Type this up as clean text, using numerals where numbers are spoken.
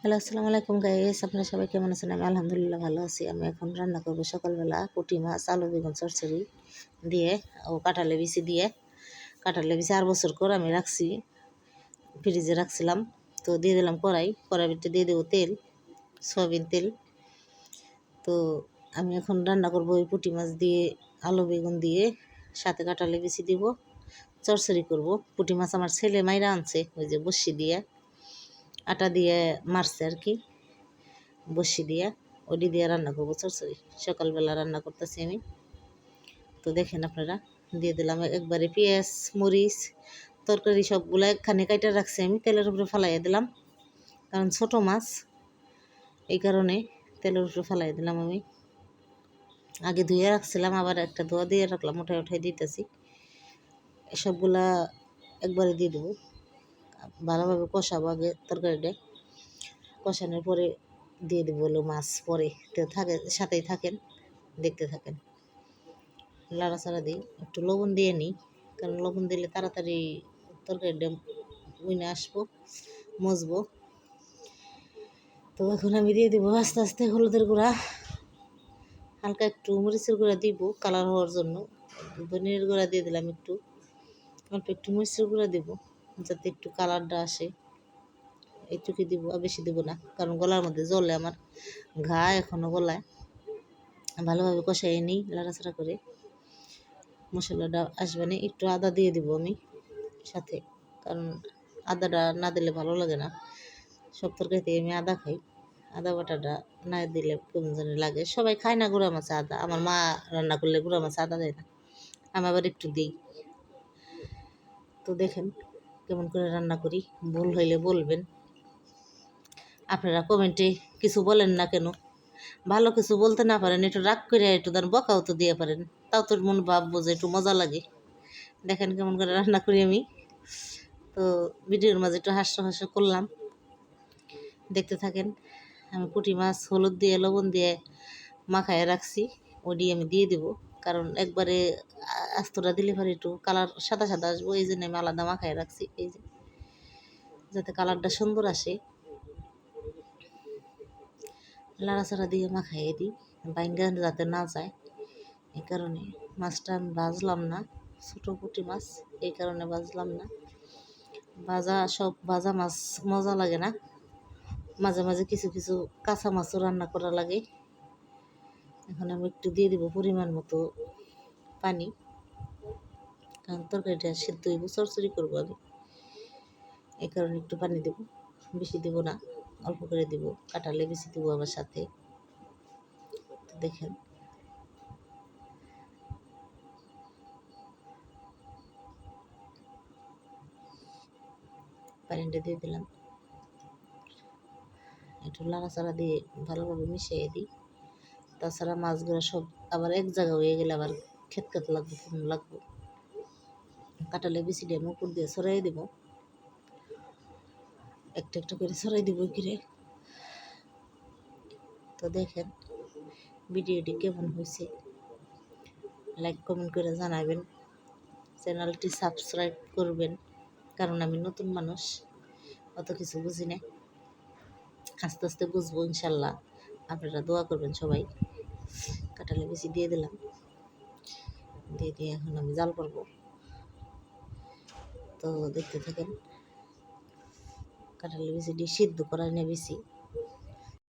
Hello, আসসালামু আলাইকুম guys. আপনারা সবাই কেমন আছেন? আমি আলহামদুলিল্লাহ ভালো আছি। আমি এখন রান্না করব সকালবেলা পুঁটি মাছ, আলু বেগুন চচ্চড়ি দিয়ে ও কাঁঠালের বিচি দিয়ে। কাঁঠালের বিচি 8 বছর করে আমি রাখছি, ফ্রিজে রাখছিলাম। তো দিয়ে দিলাম কড়াই ভিতরে দিয়ে দেবো তেল, সয়াবিন তেল। তো আমি এখন রান্না করব ওই পুঁটি মাছ দিয়ে, আলু বেগুন দিয়ে, সাথে কাঁঠালের বিচি দিব, চচ্চড়ি করব। পুঁটি মাছ আমার ছেলে মাইরা আনছে, ওই যে বসি দিয়ে আটা দিয়ে মারছে আর কি, বসি দিয়ে ওডি দিয়ে রান্না করবো চচ্চড়ি। সকালবেলা রান্না করতেছি আমি। তো দেখেন আপনারা, দিয়ে দিলাম একবারে পেঁয়াজ, মরিচ, তরকারি সবগুলো একখানে কাইটা রাখছি আমি, তেলের উপরে ফালাইয়া দিলাম, কারণ ছোট মাছ এই কারণে তেলের উপরে ফালাইয়া দিলাম আমি। আগে ধুয়ে রাখছিলাম, আবার একটা ধোয়া দিয়ে রাখলাম, উঠাই দিতেছি। সবগুলা একবারে দিয়ে দেবো, ভালোভাবে কষাবো আগে তরকারিটা। কষানোর পরে দিয়ে দেবো হলো মাছ পরে। তো সাথেই থাকেন, দেখতে থাকেন। লাড়াচাড়া দিই, একটু লবণ দিয়ে নিই, কারণ লবণ দিলে তাড়াতাড়ি তরকারিটা উইনে আসবো, মজবো। তো এখন আমি দিয়ে দেবো আস্তে আস্তে হলুদের গুঁড়া, হালকা একটু মরিচের গুঁড়া দিব কালার হওয়ার জন্য। ধনিয়ার গুঁড়া দিয়ে দিলাম একটু, অল্প একটু মরিচের গুঁড়া দেব যাতে একটু কালারটা আসে, এইটুকু দিব, আর বেশি দেবো না, কারণ গলার মধ্যে জ্বলে আমার, ঘা এখনও গলায়। ভালোভাবে কষাই নিই লাড়াচাড়া করে, মশলাটা আসবে না। একটু আদা দিয়ে দিব আমি সাথে, কারণ আদাটা না দিলে ভালো লাগে না। সব তরকারিতে আমি আদা খাই, আদা বাটাটা না দিলে কেমন জানি লাগে। সবাই খায় না গুঁড়া মাছে আদা, আমার মা রান্না করলে গুঁড়া মাছে আদা দেয় না, আমি আবার একটু দিই। তো দেখেন কেমন করে রান্না করি, ভুল হইলে বলবেন। আপনারা কমেন্টে কিছু বলেন না কেন, ভালো কিছু বলতে না পারেন, একটু রাগ করে একটু দেন, বকাও তো দিয়ে পারেন, তাও তোর মন ভাববো যে একটু মজা লাগে। দেখেন কেমন করে রান্না করি আমি। তো ভিডিওর মাঝে একটু হাস্য করলাম, দেখতে থাকেন। আমি পুঁটি মাছ হলুদ দিয়ে লবণ দিয়ে মাখায় রাখছি, ওটি আমি দিয়ে দিব, কারণ একবারে আস্তটা দিলে পরে একটু কালার সাদা সাদা আসবো, এই জন্য আমি আলাদা মাখায় রাখছি, এই যে যাতে কালারটা সুন্দর আসে। লাড়াচাড়া দিয়ে মাখাইয়ে দিই, বাইঙ্গা যাতে না যায়, এই কারণে। মাছটা আমি ভাজলাম না, ছোটো পুঁটি মাছ, এই কারণে ভাজলাম না। ভাজা মাছ মজা লাগে না, মাঝে মাঝে কিছু কিছু কাঁচা মাছও রান্না করা লাগে। এখন আমি একটু দিয়ে দিব পরিমাণ মতো পানি, কারণ তরকারিটা সিদ্ধ হইব, চচ্চড়ি করবো আমি, এই কারণে একটু পানি দেব, বেশি দেব না, অল্প করে দেব। কাঁঠালে বেশি দেবো আবার সাথে। তো দেখেন পানিটা দিয়ে দিলাম, একটু লাড়াচাড়া দিয়ে ভালোভাবে মিশিয়ে দিই। তাছাড়া মাছগুলো সব আবার এক জায়গা হয়ে গেলে আবার খেত লাগবে, কেমন লাগবে। কাঁঠালে বেশি দিয়ে উপর দিয়ে ছড়াই দেব, একটা একটা করে ছড়াই দেবো ঘিরে। তো দেখেন ভিডিওটি কেমন হয়েছে, লাইক কমেন্ট করে জানাবেন, চ্যানেলটি সাবস্ক্রাইব করবেন, কারণ আমি নতুন মানুষ, অত কিছু বুঝি না, আস্তে আস্তে বুঝবো ইনশাল্লাহ। আপনারা দোয়া করবেন সবাই। কাঁঠালে বেশি দিয়ে দিলাম, দিয়ে এখন আমি জাল করবো। তো দেখতে থাকেন, কাঁঠালে বেশি দিয়ে সিদ্ধ করা নেই বেশি,